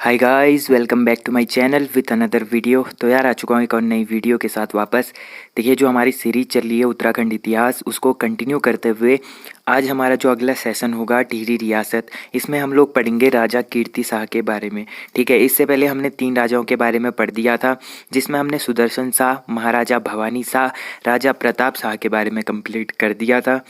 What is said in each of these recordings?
Hi guys, welcome back to my channel with another video. तो यार आ चुका हूँ एक और नई वीडियो के साथ वापस। देखिए, जो हमारी सीरीज चल रही है उत्तराखंड इतिहास, उसको कंटिन्यू करते हुए आज हमारा जो अगला सेशन होगा टिहरी रियासत, इसमें हम लोग पढ़ेंगे राजा कीर्ति शाह के बारे में। ठीक है, इससे पहले हमने 3 राजाओं के बारे में पढ़ दिया था, जिसमें हमने सुदर्शन शाह, महाराजा भवानी शाह, राजा प्रताप शाह के बारे में कंप्लीट कर दिया था।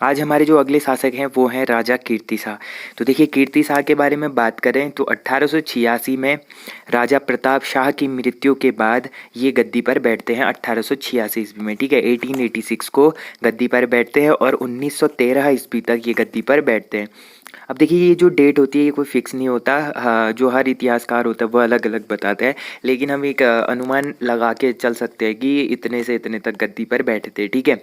आज हमारे जो अगले शासक हैं वो हैं राजा कीर्ति शाह। तो देखिए, कीर्ति शाह के बारे में बात करें तो 1886 में राजा प्रताप शाह की मृत्यु के बाद ये गद्दी पर बैठते हैं 1886 ईस्वी में। ठीक है, 1886 को गद्दी पर बैठते हैं और 1913 ईस्वी तक ये गद्दी पर बैठते हैं। अब देखिए, ये जो डेट होती है ये कोई फिक्स नहीं होता। हाँ, जो हर इतिहासकार होता है वो अलग अलग बताते हैं, लेकिन हम एक अनुमान लगा के चल सकते हैं कि इतने से इतने तक गद्दी पर बैठे थे। ठीक है,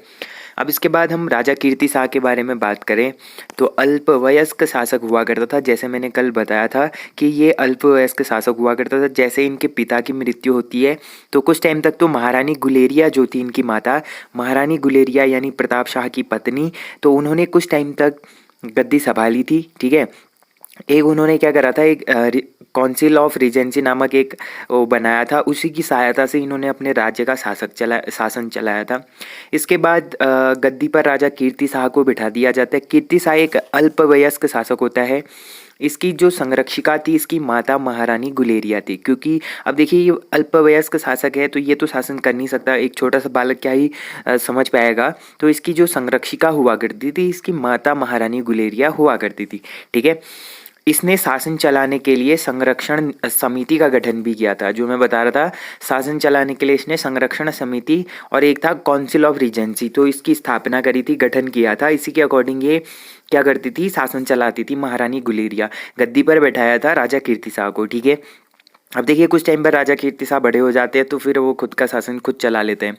अब इसके बाद हम राजा कीर्ति शाह के बारे में बात करें तो अल्पवयस्क शासक हुआ करता था। जैसे मैंने कल बताया था कि ये अल्पवयस्क शासक हुआ करता था। जैसे इनके पिता की मृत्यु होती है तो कुछ टाइम तक तो महारानी गुलेरिया जो थी इनकी माता, महारानी गुलेरिया यानी प्रताप शाह की पत्नी, तो उन्होंने कुछ टाइम तक गद्दी संभाली थी। ठीक है, एक उन्होंने क्या करा था, एक काउंसिल ऑफ रीजेंसी नामक एक वो बनाया था, उसी की सहायता से इन्होंने अपने राज्य का शासन चलाया था। इसके बाद गद्दी पर राजा कीर्ति शाह को बिठा दिया जाता है। कीर्ति शाह एक अल्पवयस्क शासक होता है। इसकी जो संरक्षिका थी इसकी माता महारानी गुलेरिया थी, क्योंकि अब देखिए ये अल्पवयस्क शासक है तो ये तो शासन कर नहीं सकता, एक छोटा सा बालक क्या ही समझ पाएगा। तो इसकी जो संरक्षिका हुआ करती थी इसकी माता महारानी गुलेरिया हुआ करती थी। ठीक है, इसने शासन चलाने के लिए संरक्षण समिति का गठन भी किया था। जो मैं बता रहा था, शासन चलाने के लिए इसने संरक्षण समिति और एक था काउंसिल ऑफ रीजेंसी, तो इसकी स्थापना करी थी, गठन किया था। इसी के अकॉर्डिंग ये क्या करती थी, शासन चलाती थी महारानी गुलेरिया। गद्दी पर बैठाया था राजा कीर्ति शाह को। ठीक है, अब देखिए कुछ टाइम पर राजा कीर्ति शाह बड़े हो जाते हैं तो फिर वो खुद का शासन खुद चला लेते हैं।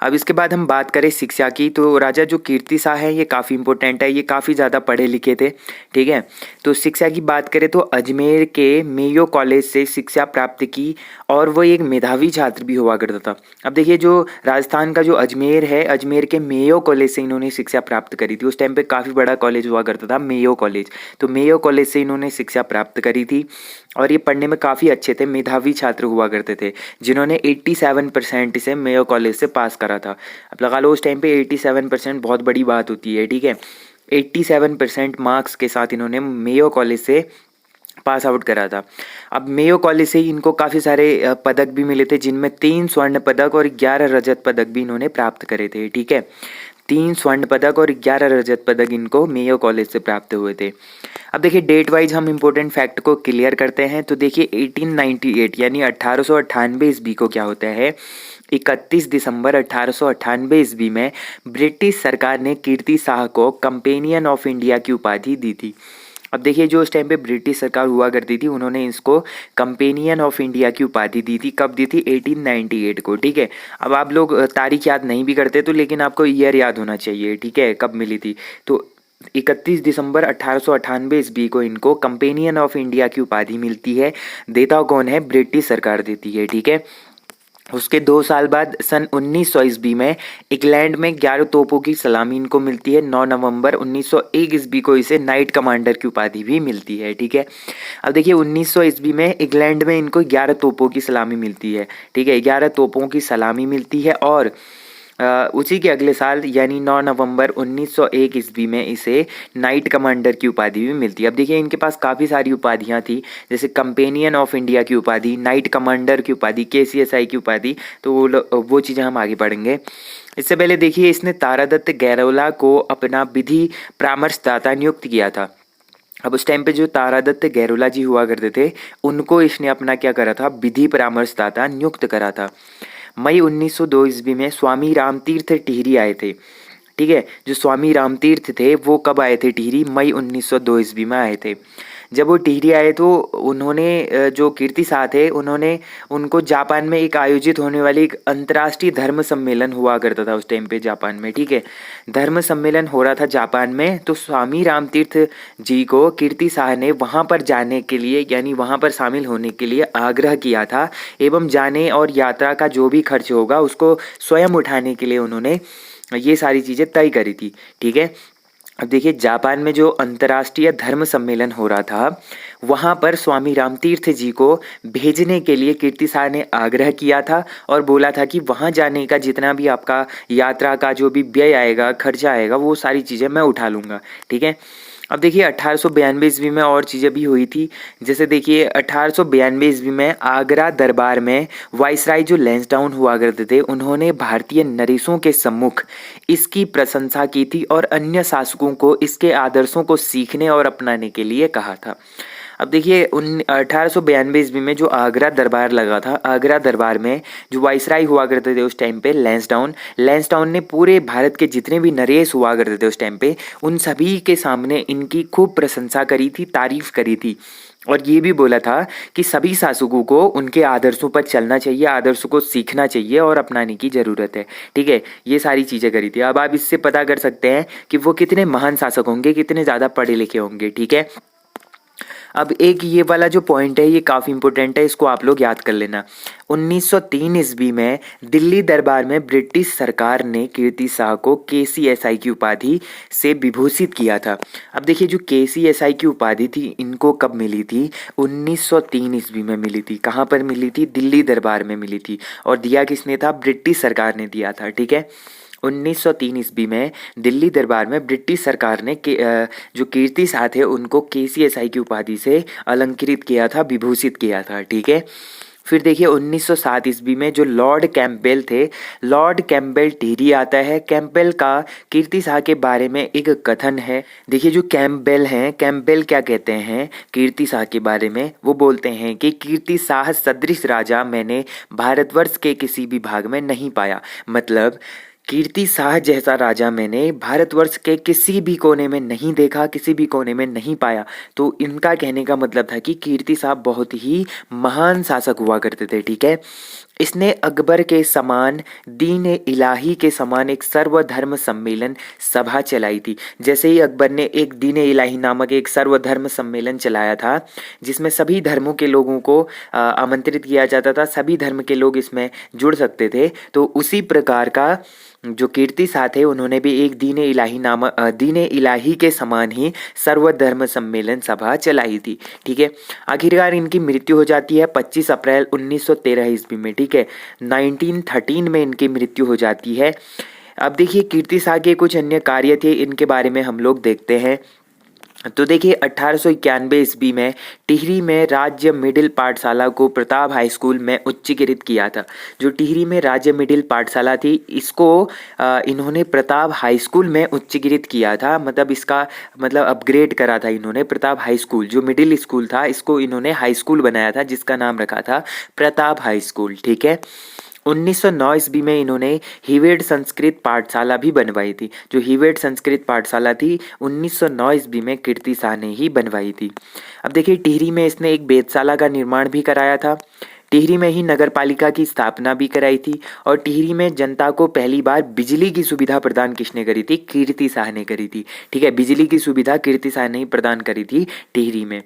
अब इसके बाद हम बात करें शिक्षा की, तो राजा जो कीर्ति शाह है ये काफ़ी इंपॉर्टेंट है, ये काफ़ी ज़्यादा पढ़े लिखे थे। ठीक है, तो शिक्षा की बात करें तो अजमेर के मेयो कॉलेज से शिक्षा प्राप्त की और वो एक मेधावी छात्र भी हुआ करता था। अब देखिए, जो राजस्थान का जो अजमेर है, अजमेर के मेयो कॉलेज से इन्होंने शिक्षा प्राप्त करी थी। उस टाइम पे काफ़ी बड़ा कॉलेज हुआ करता था मेयो कॉलेज, तो मेयो कॉलेज से इन्होंने शिक्षा प्राप्त करी थी और ये पढ़ने में काफ़ी अच्छे थे, मेधावी छात्र हुआ करते थे, जिन्होंने 87% से मेयो कॉलेज से पास करा था। अब लगा लो उस टाइम पे 87% बहुत बड़ी बात होती है। ठीक है, 87% मार्क्स के साथ इन्होंने मेयो कॉलेज से पास आउट करा था। अब मेयो कॉलेज से ही इनको काफ़ी सारे पदक भी मिले थे, जिनमें 3 स्वर्ण पदक और 11 रजत पदक भी इन्होंने प्राप्त करे थे। ठीक है, 3 स्वर्ण पदक और 11 रजत पदक इनको मेयो कॉलेज से प्राप्त हुए थे। अब देखिए, डेट वाइज हम इम्पोर्टेंट फैक्ट को क्लियर करते हैं। तो देखिए 1898 यानी 1898 ईस्वी को क्या होता है, 31 दिसंबर 1898 ईस्वी में ब्रिटिश सरकार ने कीर्ति शाह को कंपेनियन ऑफ इंडिया की उपाधि दी थी। अब देखिए, जो उस टाइम पे ब्रिटिश सरकार हुआ करती थी उन्होंने इसको कंपेनियन ऑफ इंडिया की उपाधि दी थी। कब दी थी, 1898 को। ठीक है, अब आप लोग तारीख याद नहीं भी करते तो लेकिन आपको ईयर याद होना चाहिए। ठीक है, कब मिली थी, तो 31 दिसंबर 1898 ईस्वी को इनको कंपेनियन ऑफ इंडिया की उपाधि मिलती है। देता कौन है, ब्रिटिश सरकार देती है। ठीक है, उसके 2 साल बाद सन 1900 ईस्वी में इंग्लैंड में 11 तोपों की सलामी इनको मिलती है। 9 नवंबर 1901 ईस्वी को इसे नाइट कमांडर की उपाधि भी मिलती है। ठीक है, अब देखिए 1900 ईस्वी में इंग्लैंड में इनको 11 तोपों की सलामी मिलती है। ठीक है, 11 तोपों की सलामी मिलती है और उसी के अगले साल यानी 9 नवंबर 1901 ईस्वी में इसे नाइट कमांडर की उपाधि भी मिलती है। अब देखिए, इनके पास काफ़ी सारी उपाधियां थी, जैसे कंपेनियन ऑफ इंडिया की उपाधि, नाइट कमांडर की उपाधि, KCSI की उपाधि, तो वो चीज़ें हम आगे पढ़ेंगे। इससे पहले देखिए, इसने तारादत्त गैरोला को अपना विधि परामर्शदाता नियुक्त किया था। अब उस टाइम पे जो तारादत्त गैरोला जी हुआ करते थे उनको इसने अपना क्या करा था, विधि परामर्शदाता नियुक्त करा था। मई 1902 ईस्वी में स्वामी रामतीर्थ टिहरी आए थे। ठीक है, जो स्वामी रामतीर्थ थे वो कब आए थे टिहरी, मई 1902 ईस्वी में आए थे। जब वो टिहरी आए तो उन्होंने जो कीर्ति शाह थे उन्होंने उनको जापान में एक आयोजित होने वाली एक अंतर्राष्ट्रीय धर्म सम्मेलन हुआ करता था उस टाइम पे जापान में। ठीक है, धर्म सम्मेलन हो रहा था जापान में, तो स्वामी रामतीर्थ जी को कीर्ति शाह ने वहाँ पर जाने के लिए यानी वहाँ पर शामिल होने के लिए आग्रह किया था एवं जाने और यात्रा का जो भी खर्च होगा उसको स्वयं उठाने के लिए उन्होंने ये सारी चीज़ें तय करी थी। ठीक है, अब देखिए, जापान में जो अंतर्राष्ट्रीय धर्म सम्मेलन हो रहा था वहाँ पर स्वामी रामतीर्थ जी को भेजने के लिए कीर्ति शाह ने आग्रह किया था और बोला था कि वहाँ जाने का जितना भी आपका यात्रा का जो भी व्यय आएगा, खर्चा आएगा, वो सारी चीज़ें मैं उठा लूँगा। ठीक है। अब देखिए 1892 ईस्वी में और चीज़ें भी हुई थी। जैसे देखिए 1892 ईस्वी में आगरा दरबार में वाइसराय जो लैंसडाउन हुआ करते थे, उन्होंने भारतीय नरेशों के सम्मुख इसकी प्रशंसा की थी और अन्य शासकों को इसके आदर्शों को सीखने और अपनाने के लिए कहा था। अब देखिए 1892 ईस्वी में जो आगरा दरबार लगा था, आगरा दरबार में जो वाइसराय हुआ करते थे उस टाइम पे लैंसडाउन ने पूरे भारत के जितने भी नरेश हुआ करते थे उस टाइम पे, उन सभी के सामने इनकी खूब प्रशंसा करी थी, तारीफ करी थी और ये भी बोला था कि सभी शासकों को उनके आदर्शों पर चलना चाहिए, आदर्शों को सीखना चाहिए और अपनाने की ज़रूरत है। ठीक है, ये सारी चीज़ें करी थी। अब आप इससे पता कर सकते हैं कि वो कितने महान शासक होंगे, कितने ज़्यादा पढ़े लिखे होंगे। ठीक है। अब एक ये वाला जो पॉइंट है ये काफ़ी इंपॉर्टेंट है, इसको आप लोग याद कर लेना। 1903 ईस्वी में दिल्ली दरबार में ब्रिटिश सरकार ने कीर्ति शाह को KCSI की उपाधि से विभूषित किया था। अब देखिए जो KCSI की उपाधि थी इनको कब मिली थी? 1903 ईस्वी में मिली थी। कहाँ पर मिली थी? दिल्ली दरबार में मिली थी। और दिया किसने था? ब्रिटिश सरकार ने दिया था। ठीक है। 1903 ईस्वी में दिल्ली दरबार में ब्रिटिश सरकार ने जो कीर्ति शाह थे उनको KCSI की उपाधि से अलंकृत किया था, विभूषित किया था। ठीक है। फिर देखिए 1907 ईस्वी में जो लॉर्ड कैंपबेल थे, लॉर्ड कैंपबेल टिहरी आता है। कैंपबेल का कीर्ति शाह के बारे में एक कथन है। देखिए जो कैंपबेल हैं, कैंपबेल क्या कहते हैं कीर्ति शाह के बारे में? वो बोलते हैं कि कीर्ति शाह सदृश राजा मैंने भारतवर्ष के किसी भी भाग में नहीं पाया। मतलब कीर्ति शाह जैसा राजा मैंने भारतवर्ष के किसी भी कोने में नहीं देखा, किसी भी कोने में नहीं पाया। तो इनका कहने का मतलब था कि कीर्ति शाह बहुत ही महान शासक हुआ करते थे। ठीक है। इसने अकबर के समान, दीन इलाही के समान एक सर्वधर्म सम्मेलन सभा चलाई थी। जैसे ही अकबर ने एक दीन इलाही नामक एक सर्वधर्म सम्मेलन चलाया था जिसमें सभी धर्मों के लोगों को आमंत्रित किया जाता था, सभी धर्म के लोग इसमें जुड़ सकते थे, तो उसी प्रकार का जो कीर्ति शाह थे उन्होंने भी एक दीन इलाही के समान ही सर्वधर्म सम्मेलन सभा चलाई थी। ठीक है। आखिरकार इनकी मृत्यु हो जाती है 25 अप्रैल 1913 ईस्वी में। ठीक है। 1913 में इनकी मृत्यु हो जाती है। अब देखिए कीर्ति शाह के कुछ अन्य कार्य थे, इनके बारे में हम लोग देखते हैं। तो देखिए 1891 ईस्वी में टिहरी में राज्य मिडिल पाठशाला को प्रताप हाई स्कूल में उच्चीकृत किया था। जो टिहरी में राज्य मिडिल पाठशाला थी इसको इन्होंने प्रताप हाई स्कूल में उच्चीकृत किया था। मतलब इसका मतलब अपग्रेड करा था इन्होंने। प्रताप हाई स्कूल जो मिडिल स्कूल था इसको इन्होंने हाई स्कूल बनाया था जिसका नाम रखा था प्रताप हाई स्कूल। ठीक है। 1909 ईस्वी में इन्होंने हिवेड संस्कृत पाठशाला भी बनवाई थी। जो हिवेड संस्कृत पाठशाला थी 1909 ईस्वी में कीर्ति शाह ने ही बनवाई थी। अब देखिए टिहरी में इसने एक वेधशाला का निर्माण भी कराया था। टिहरी में ही नगर पालिका की स्थापना भी कराई थी। और टिहरी में जनता को पहली बार बिजली की सुविधा प्रदान किसने करी थी? कीर्ति शाह ने करी थी। ठीक है। बिजली की सुविधा कीर्ति शाह ने ही प्रदान करी थी टिहरी में।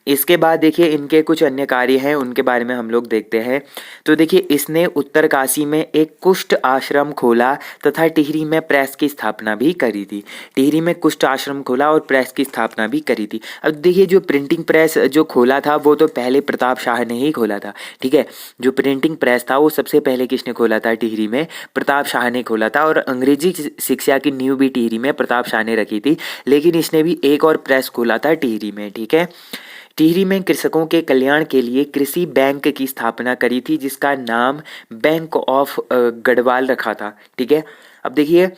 इसके बाद देखिए इनके कुछ अन्य कार्य हैं, उनके बारे में हम लोग देखते हैं। तो देखिए इसने उत्तरकाशी में एक कुष्ठ आश्रम खोला तथा टिहरी में प्रेस की स्थापना भी करी थी। टिहरी में कुष्ठ आश्रम खोला और प्रेस की स्थापना भी करी थी। अब देखिए जो प्रिंटिंग प्रेस जो खोला था वो तो पहले प्रताप शाह ने ही खोला था। ठीक है। जो प्रिंटिंग प्रेस था वो सबसे पहले किसने खोला था? टिहरी में प्रताप शाह ने खोला था। और अंग्रेजी शिक्षा की नींव भी टिहरी में प्रताप शाह ने रखी थी। लेकिन इसने भी एक और प्रेस खोला था टिहरी में। ठीक है। टिहरी में कृषकों के कल्याण के लिए कृषि बैंक की स्थापना करी थी जिसका नाम बैंक ऑफ गढ़वाल रखा था। ठीक है। अब देखिए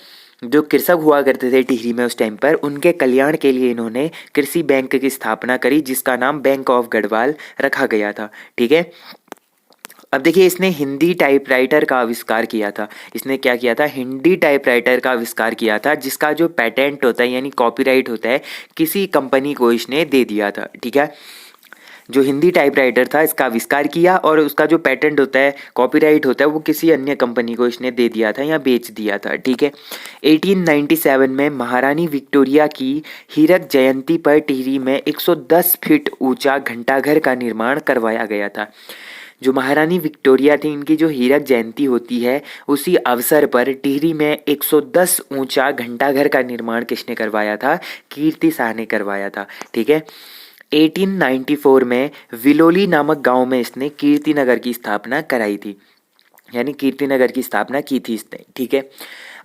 जो कृषक हुआ करते थे टिहरी में उस टाइम पर, उनके कल्याण के लिए इन्होंने कृषि बैंक की स्थापना करी जिसका नाम बैंक ऑफ गढ़वाल रखा गया था। ठीक है। अब देखिए इसने हिंदी टाइपराइटर का आविष्कार किया था। इसने क्या किया था? हिंदी टाइपराइटर का आविष्कार किया था जिसका जो पेटेंट होता है यानी कॉपीराइट होता है किसी कंपनी को इसने दे दिया था। ठीक है। जो हिंदी टाइपराइटर था इसका आविष्कार किया और उसका जो पेटेंट होता है, कॉपीराइट होता है, वो किसी अन्य कंपनी को इसने दे दिया था या बेच दिया था। ठीक है। 1897 में महारानी विक्टोरिया की हीरक जयंती पर टिहरी में 110 फीट ऊंचा घंटाघर का निर्माण करवाया गया था। जो महारानी विक्टोरिया थी इनकी जो हीरक जयंती होती है उसी अवसर पर टिहरी में 110 ऊंचा घंटाघर का निर्माण किसने करवाया था? कीर्ति शाह ने करवाया था। ठीक है। 1894 में विलोली नामक गांव में इसने कीर्तिनगर की स्थापना कराई थी, यानी कीर्तिनगर की स्थापना की थी इसने, ठीक है।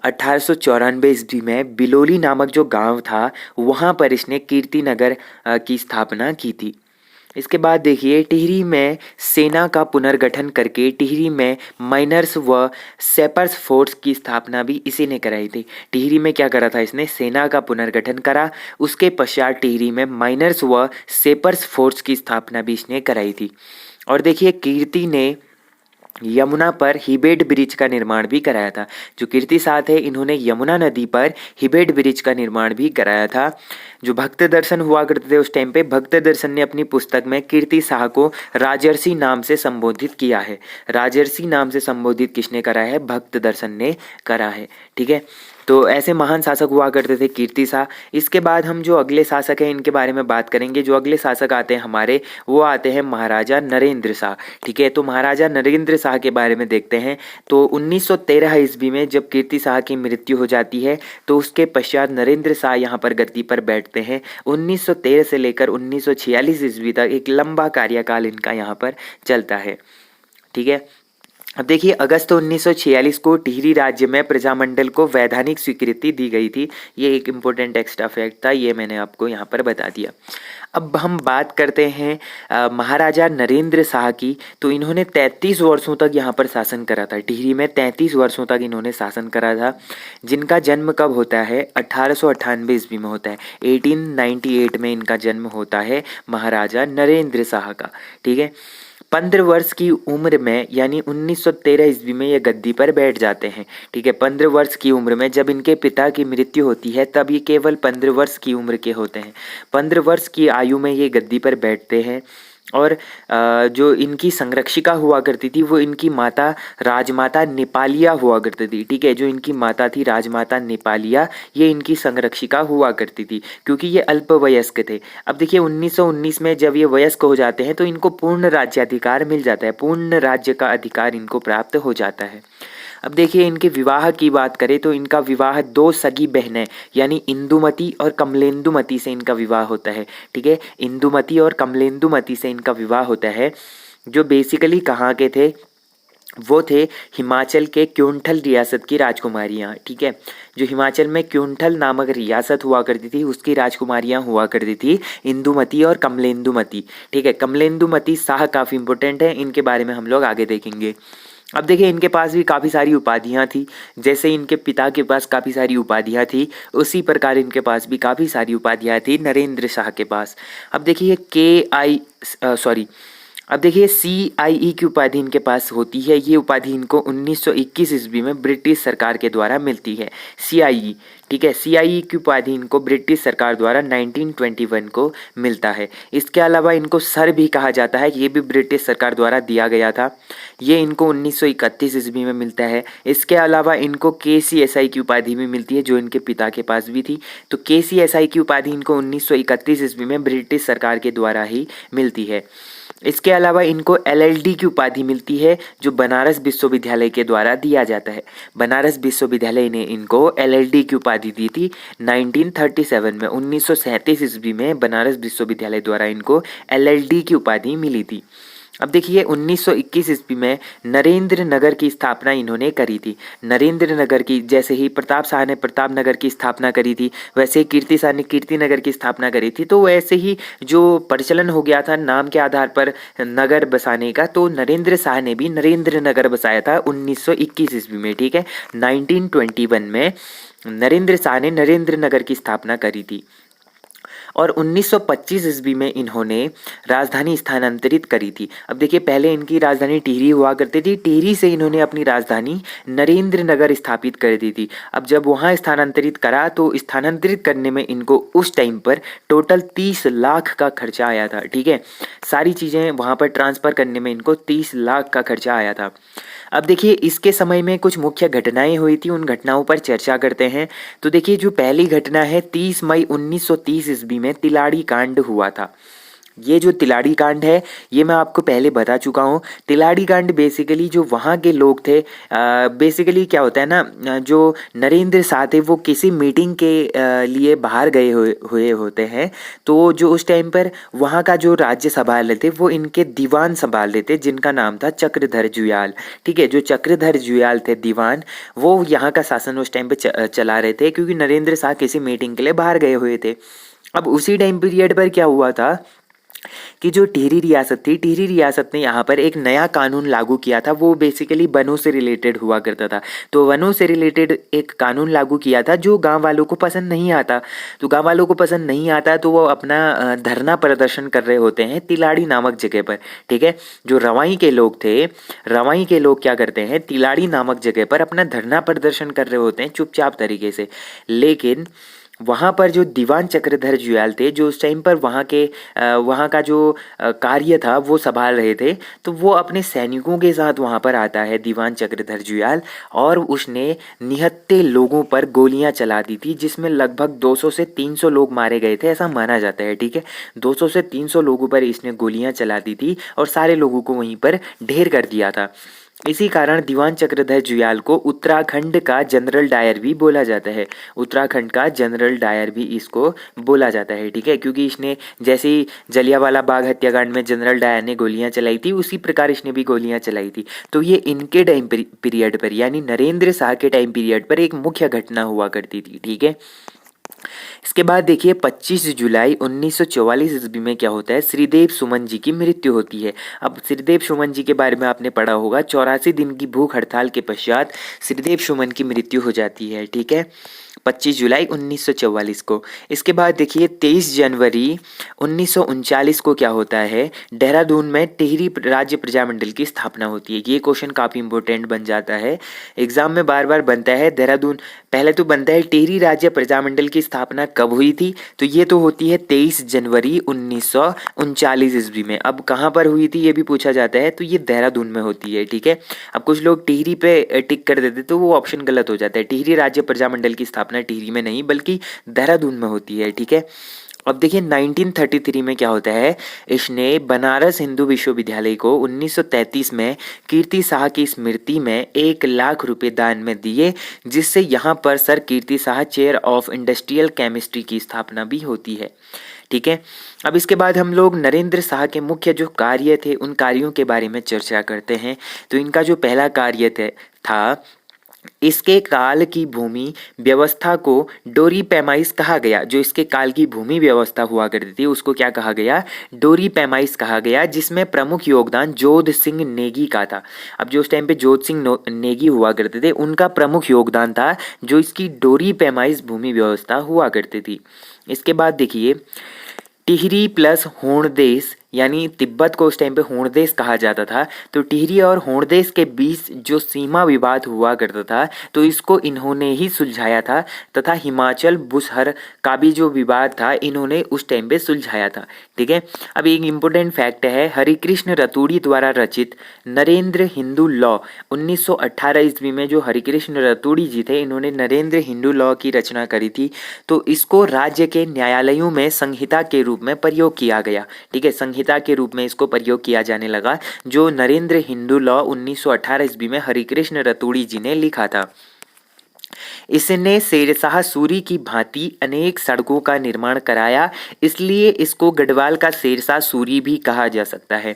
1894 ईस्वी में बिलोली नामक जो गांव था वहाँ पर इसने कीर्तिनगर की स्थापना की थी। इसके बाद देखिए टिहरी में सेना का पुनर्गठन करके टिहरी में माइनर्स व सेपर्स फोर्स की स्थापना भी इसी ने कराई थी। टिहरी में क्या करा था इसने, सेना का पुनर्गठन करा, उसके पश्चात टिहरी में माइनर्स व सेपर्स फोर्स की स्थापना भी इसने कराई थी। और देखिए कीर्ति ने यमुना पर हिबेड ब्रिज का निर्माण भी कराया था। जो कीर्ति साथ है इन्होंने यमुना नदी पर हिबेड ब्रिज का निर्माण भी कराया था। जो भक्त दर्शन हुआ करते थे उस टाइम पे, भक्त दर्शन ने अपनी पुस्तक में कीर्ति शाह को राजर्षि नाम से संबोधित किया है। राजर्षि नाम से संबोधित किसने करा है, भक्त दर्शन ने करा है, ठीक है। तो ऐसे महान शासक हुआ करते थे कीर्ति शाह। इसके बाद हम जो अगले शासक हैं इनके बारे में बात करेंगे। जो अगले शासक आते हैं हमारे, वो आते हैं महाराजा नरेंद्र शाह, ठीक है। तो महाराजा नरेंद्र शाह के बारे में देखते हैं। तो 1913 ईस्वी में जब कीर्ति शाह की मृत्यु हो जाती है तो उसके पश्चात नरेंद्र शाह यहाँ पर गद्दी पर बैठते हैं। 1913 से लेकर 1946 ईस्वी तक एक लंबा कार्यकाल इनका यहाँ पर चलता है, ठीक है। अब देखिए अगस्त 1946 को टिहरी राज्य में प्रजामंडल को वैधानिक स्वीकृति दी गई थी। ये एक इम्पोर्टेंट एक्स्ट्रा फैक्ट था, ये मैंने आपको यहाँ पर बता दिया। अब हम बात करते हैं महाराजा नरेंद्र शाह की। तो इन्होंने 33 वर्षों तक यहाँ पर शासन करा था। टिहरी में 33 वर्षों तक इन्होंने शासन करा था। जिनका जन्म कब होता है, 1898 ईस्वी में होता है। 1898 में इनका जन्म होता है महाराजा नरेंद्र शाह का, ठीक है। 15 वर्ष की उम्र में यानी 1913 ईस्वी में ये गद्दी पर बैठ जाते हैं, ठीक है। 15 वर्ष की उम्र में जब इनके पिता की मृत्यु होती है तब ये केवल 15 वर्ष की उम्र के होते हैं। 15 वर्ष की आयु में ये गद्दी पर बैठते हैं। और जो इनकी संरक्षिका हुआ करती थी वो इनकी माता राजमाता नेपालिया हुआ करती थी, ठीक है। जो इनकी माता थी राजमाता नेपालिया, ये इनकी संरक्षिका हुआ करती थी क्योंकि ये अल्पवयस्क थे। अब देखिए 1919 में जब ये वयस्क हो जाते हैं तो इनको पूर्ण राज्याधिकार मिल जाता है, पूर्ण राज्य का अधिकार इनको प्राप्त हो जाता है। अब देखिए इनके विवाह की बात करें तो इनका विवाह 2 सगी बहनें यानी इंदुमती और कमलेंदुमती से इनका विवाह होता है, ठीक है। इंदुमती और कमलेंदुमती से इनका विवाह होता है, जो बेसिकली कहाँ के थे, वो थे हिमाचल के क्योंठल रियासत की राजकुमारियाँ, ठीक है। जो हिमाचल में क्योंठल नामक रियासत हुआ करती थी उसकी राजकुमारियाँ हुआ करती थी इंदुमती और कमलेंदुमती, ठीक है। कमलेंदुमती शाह काफ़ी इंपॉर्टेंट है, इनके बारे में हम लोग आगे देखेंगे। अब देखिए इनके पास भी काफ़ी सारी उपाधियाँ थी। जैसे इनके पिता के पास काफ़ी सारी उपाधियाँ थी उसी प्रकार इनके पास भी काफ़ी सारी उपाधियाँ थी नरेंद्र शाह के पास। अब देखिए अब देखिए CIE की उपाधि इनके पास होती है। ये उपाधि इनको 1921 ईस्वी में ब्रिटिश सरकार के द्वारा मिलती है, CIE, ठीक है। CIE की उपाधि इनको ब्रिटिश सरकार द्वारा 1921 को मिलता है। इसके अलावा इनको सर भी कहा जाता है, ये भी ब्रिटिश सरकार द्वारा दिया गया था। ये इनको 1931 ईस्वी में मिलता है। इसके अलावा इनको KCSI की उपाधि भी मिलती है जो इनके पिता के पास भी थी। तो KCSI की उपाधि इनको 1931 ईस्वी में ब्रिटिश सरकार के द्वारा ही मिलती है। इसके अलावा इनको LLD की उपाधि मिलती है जो बनारस विश्वविद्यालय के द्वारा दिया जाता है। बनारस विश्वविद्यालय ने इनको LLD की उपाधि दी थी 1937 में। 1937 ईस्वी में बनारस विश्वविद्यालय द्वारा इनको LLD की उपाधि मिली थी। अब देखिए 1921 ईस्वी में नरेंद्र नगर की स्थापना इन्होंने करी थी। नरेंद्र नगर की, जैसे ही प्रताप शाह ने प्रताप नगर की स्थापना करी थी वैसे ही कीर्ति शाह ने कीर्ति नगर की स्थापना करी थी। तो वैसे ही जो प्रचलन हो गया था नाम के आधार पर नगर बसाने का, तो नरेंद्र शाह ने भी नरेंद्र नगर बसाया था 1921 ईस्वी में, ठीक है। 1921 में नरेंद्र शाह ने नरेंद्र नगर की स्थापना करी थी। और 1925 ईस्वी में इन्होंने राजधानी स्थानांतरित करी थी। अब देखिए पहले इनकी राजधानी टिहरी हुआ करती थी, टिहरी से इन्होंने अपनी राजधानी नरेंद्र नगर स्थापित कर दी थी। अब जब वहाँ स्थानांतरित करा तो स्थानांतरित करने में इनको उस टाइम पर टोटल 30 लाख का खर्चा आया था, ठीक है। सारी चीज़ें वहाँ पर ट्रांसफ़र करने में इनको 30 लाख का खर्चा आया था। अब देखिए इसके समय में कुछ मुख्य घटनाएं हुई थी, उन घटनाओं पर चर्चा करते हैं। तो देखिए जो पहली घटना है 30 मई 1930 ईस्वी में तिलाड़ी कांड हुआ था। ये जो तिलाड़ी कांड है ये मैं आपको पहले बता चुका हूँ। तिलाड़ी कांड बेसिकली जो वहाँ के लोग थे, बेसिकली क्या होता है ना, जो नरेंद्र शाह थे वो किसी मीटिंग के लिए बाहर गए हुए होते हैं। तो जो उस टाइम पर वहाँ का जो राज्य संभाल रहे थे वो इनके दीवान संभाल रहे थे, जिनका नाम था चक्रधर जुयाल। ठीक है, जो चक्रधर जुयाल थे दीवान, वो यहाँ का शासन उस टाइम पे चला रहे थे, क्योंकि नरेंद्र शाह किसी मीटिंग के लिए बाहर गए हुए थे। अब उसी टाइम पीरियड पर क्या हुआ था कि जो टिहरी रियासत थी, टिहरी रियासत ने यहाँ पर एक नया कानून लागू किया था। वो बेसिकली वनों से रिलेटेड हुआ करता था। तो वनों से रिलेटेड एक कानून लागू किया था जो गांव वालों को पसंद नहीं आता। तो गांव वालों को पसंद नहीं आता तो वो अपना धरना प्रदर्शन कर रहे होते हैं तिलाड़ी नामक जगह पर। ठीक है, जो रवाई के लोग थे, रवाई के लोग क्या करते हैं, तिलाड़ी नामक जगह पर अपना धरना प्रदर्शन कर रहे होते हैं चुपचाप तरीके से। लेकिन वहाँ पर जो दीवान चक्रधर जुयाल थे, जो उस टाइम पर वहाँ का जो कार्य था वो संभाल रहे थे, तो वो अपने सैनिकों के साथ वहाँ पर आता है दीवान चक्रधर जुयाल, और उसने निहत्थे लोगों पर गोलियां चला दी थी, जिसमें लगभग 200 से 300 लोग मारे गए थे, ऐसा माना जाता है। ठीक है, 200 से 300 लोगों पर इसने गोलियां चला दी थी और सारे लोगों को वहीं पर ढेर कर दिया था। इसी कारण दीवान चक्रधर जुयाल को उत्तराखंड का जनरल डायर भी बोला जाता है। उत्तराखंड का जनरल डायर भी इसको बोला जाता है। ठीक है, क्योंकि इसने जैसे ही जलियांवाला बाग हत्याकांड में जनरल डायर ने गोलियां चलाई थी, उसी प्रकार इसने भी गोलियां चलाई थी। तो ये इनके टाइम पीरियड पर, यानी नरेंद्र शाह के टाइम पीरियड पर एक मुख्य घटना हुआ करती थी। ठीक है, इसके बाद देखिए 25 जुलाई 1944 ईस्वी में क्या होता है, श्रीदेव सुमन जी की मृत्यु होती है। अब श्रीदेव सुमन जी के बारे में आपने पढ़ा होगा, 84 दिन की भूख हड़ताल के पश्चात श्रीदेव सुमन की मृत्यु हो जाती है। ठीक है, 25 जुलाई 1944 को। इसके बाद देखिए 23 जनवरी 1939 को क्या होता है, देहरादून में टिहरी राज्य प्रजामंडल की स्थापना होती है। ये क्वेश्चन काफ़ी इंपॉर्टेंट बन जाता है, एग्जाम में बार बार बनता है। देहरादून पहले तो बनता है टिहरी राज्य प्रजामंडल की स्थापना कब हुई थी, तो ये तो होती है 23 जनवरी 1939 ईस्वी में। अब कहाँ पर हुई थी ये भी पूछा जाता है, तो ये देहरादून में होती है। ठीक है, अब कुछ लोग टिहरी पे टिक कर देते तो वो ऑप्शन गलत हो जाता है। टिहरी राज्य प्रजामंडल की स्थापना टिहरी में नहीं बल्कि देहरादून में होती है। ठीक है, अब देखिए 1933 में क्या होता है, इसने बनारस हिंदू विश्वविद्यालय को 1933 में कीर्ति शाह की स्मृति में 1 लाख रुपए दान में दिए, जिससे यहाँ पर sir Kirti Shah chair of industrial chemistry की स्थापना भी होती है। ठीक है, अब इसके बाद हम लोग नरेंद्र शाह के मुख्य जो कार्य थे उन कार्यों के बारे में चर्चा करते हैं। तो इनका जो पहला कार्य था, इसके काल की भूमि व्यवस्था को डोरी पैमाइश कहा गया। जो इसके काल की भूमि व्यवस्था हुआ करती थी उसको क्या कहा गया, डोरी पैमाइश कहा गया, जिसमें प्रमुख योगदान जोध सिंह नेगी का था। अब जो उस टाइम पे जोध सिंह नेगी हुआ करते थे उनका प्रमुख योगदान था जो इसकी डोरी पैमाइश भूमि व्यवस्था हुआ करती थी। इसके बाद देखिए टिहरी प्लस होंडदेश, यानी तिब्बत को उस टाइम पे होंडदेश कहा जाता था। तो टिहरी और होंडदेश के बीच जो सीमा विवाद हुआ करता था तो इसको इन्होंने ही सुलझाया था, तथा हिमाचल बुसहर का भी जो विवाद था इन्होंने उस टाइम पे सुलझाया था। ठीक है, अब एक इम्पोर्टेंट फैक्ट है, हरिकृष्ण रतूड़ी द्वारा रचित नरेंद्र हिंदू लॉ 1918 ईस्वी में जो हरिकृष्ण रतूड़ी जी थे इन्होंने नरेंद्र हिंदू लॉ की रचना करी थी। तो इसको राज्य के न्यायालयों में संहिता के रूप में प्रयोग किया गया। ठीक है, संहिता के रूप में इसको प्रयोग किया जाने लगा, जो नरेंद्र हिंदू लॉ 1918 ईस्वी में हरिकृष्ण रतूड़ी जी ने लिखा था। इसने शेरशाह सूरी की भांति अनेक सड़कों का निर्माण कराया, इसलिए इसको गढ़वाल का शेरशाह सूरी भी कहा जा सकता है।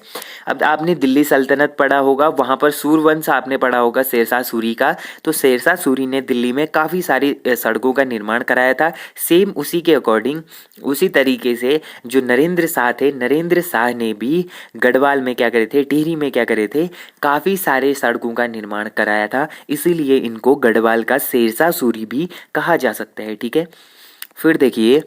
अब आपने दिल्ली सल्तनत पढ़ा होगा, वहाँ पर सूरवंश आपने पढ़ा होगा शेरशाह सूरी का। तो शेरशाह सूरी ने दिल्ली में काफ़ी सारी सड़कों का निर्माण कराया था। सेम उसी के अकॉर्डिंग, उसी तरीके से जो नरेंद्र शाह थे, नरेंद्र शाह ने भी गढ़वाल में क्या करे थे, टिहरी में क्या करे थे, काफ़ी सारे सड़कों का निर्माण कराया था, इसीलिए इनको गढ़वाल का शेरशाह सूरी भी कहा जा सकता है। ठीक है, फिर देखिए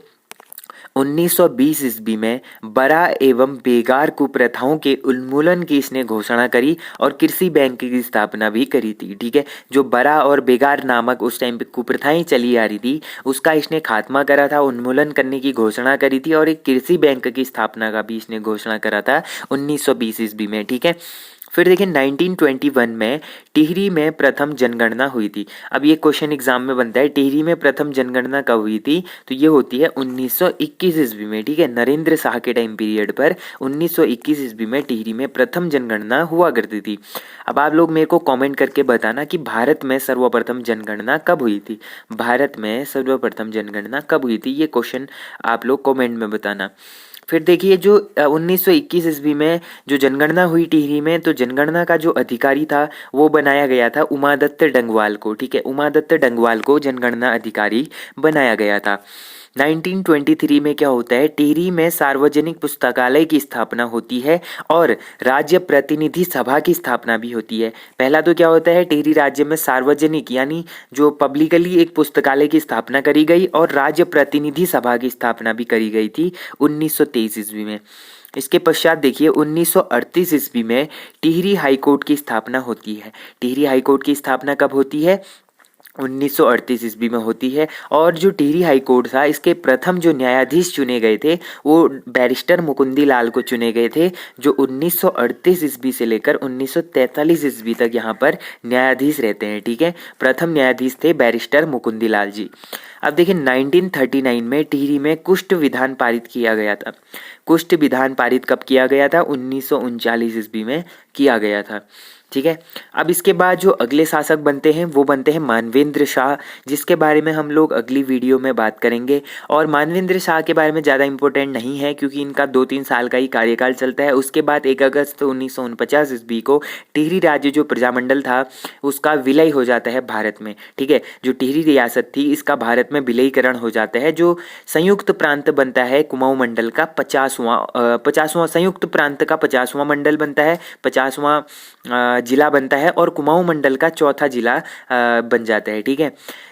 1920 ईस्वी में बरा एवं बेगार कुप्रथाओं के उन्मूलन की इसने घोषणा करी और कृषि बैंक की स्थापना भी करी थी। ठीक है, जो बरा और बेगार नामक उस टाइम पे कुप्रथाएं चली आ रही थी उसका इसने खात्मा करा था, उन्मूलन करने की घोषणा करी थी, और एक कृषि बैंक की स्थापना का भी इसने घोषणा करा था 1920 ईस्वी में। ठीक है, फिर देखिए 1921 में टिहरी में प्रथम जनगणना हुई थी। अब ये क्वेश्चन एग्जाम में बनता है, टिहरी में प्रथम जनगणना कब हुई थी? तो ये होती है 1921 ईस्वी में, ठीक है। नरेंद्र शाह के टाइम पीरियड पर 1921 ईस्वी में टिहरी में प्रथम जनगणना हुआ करती थी। अब आप लोग मेरे को कमेंट करके बताना कि भारत में सर्वप्रथम जनगणना कब हुई थी। भारत में सर्वप्रथम जनगणना कब हुई थी, ये क्वेश्चन आप लोग कमेंट में बताना। फिर देखिए जो 1921 ईस्वी में जो जनगणना हुई टिहरी में, तो जनगणना का जो अधिकारी था वो बनाया गया था उमादत्त डंगवाल को, ठीक है। उमादत्त डंगवाल को जनगणना अधिकारी बनाया गया था। 1923 में क्या होता है, टिहरी में सार्वजनिक पुस्तकालय की स्थापना होती है और राज्य प्रतिनिधि सभा की स्थापना भी होती है। पहला तो क्या होता है, टिहरी राज्य में सार्वजनिक यानी जो पब्लिकली एक पुस्तकालय की स्थापना करी गई और राज्य प्रतिनिधि सभा की स्थापना भी करी गई थी 1923 ईस्वी में। इसके पश्चात देखिए 1938 ईस्वी में टिहरी हाईकोर्ट की स्थापना होती है। टिहरी हाईकोर्ट की स्थापना कब होती है? 1938 ईस्वी में होती है। और जो टिहरी हाई कोर्ट था, इसके प्रथम जो न्यायाधीश चुने गए थे वो बैरिस्टर मुकुंदी लाल को चुने गए थे, जो 1938 ईस्वी से लेकर 1943 ईस्वी तक यहाँ पर न्यायाधीश रहते हैं, ठीक है। प्रथम न्यायाधीश थे बैरिस्टर मुकुंदी लाल जी। अब देखिए 1939 में टिहरी में कुष्ठ विधान पारित किया गया था। कुष्ठ विधान पारित कब किया गया था? 1939 ईस्वी में किया गया था, ठीक है। अब इसके बाद जो अगले शासक बनते हैं वो बनते हैं मानवेंद्र शाह, जिसके बारे में हम लोग अगली वीडियो में बात करेंगे। और मानवेंद्र शाह के बारे में ज़्यादा इंपॉर्टेंट नहीं है क्योंकि इनका 2-3 साल का ही कार्यकाल चलता है। उसके बाद 1 अगस्त 1949 ईस्वी को टिहरी राज्य जो प्रजामंडल था उसका विलय हो जाता है भारत में, ठीक है। जो टिहरी रियासत थी इसका भारत में विलयीकरण हो जाता है। जो संयुक्त प्रांत बनता है कुमाऊं मंडल का 50वां संयुक्त प्रांत का 50वां मंडल बनता है, 50वां जिला बनता है और कुमाऊं मंडल का चौथा जिला बन जाता है, ठीक है।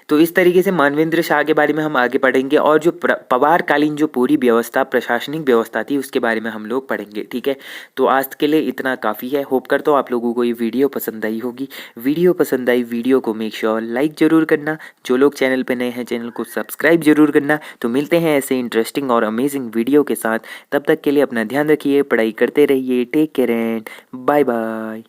तो इस तरीके से मानवेंद्र शाह के बारे में हम आगे पढ़ेंगे और जो पवार कालीन जो पूरी व्यवस्था प्रशासनिक व्यवस्था थी उसके बारे में हम लोग पढ़ेंगे, ठीक है। तो आज के लिए इतना काफ़ी है। होप करता हूँ आप लोगों को ये वीडियो पसंद आई होगी। वीडियो पसंद आई वीडियो को मेक श्योर लाइक जरूर करना। जो लोग चैनल पे नए हैं चैनल को सब्सक्राइब जरूर करना। तो मिलते हैं ऐसे इंटरेस्टिंग और अमेजिंग वीडियो के साथ। तब तक के लिए अपना ध्यान रखिए, पढ़ाई करते रहिए। Take care and bye bye.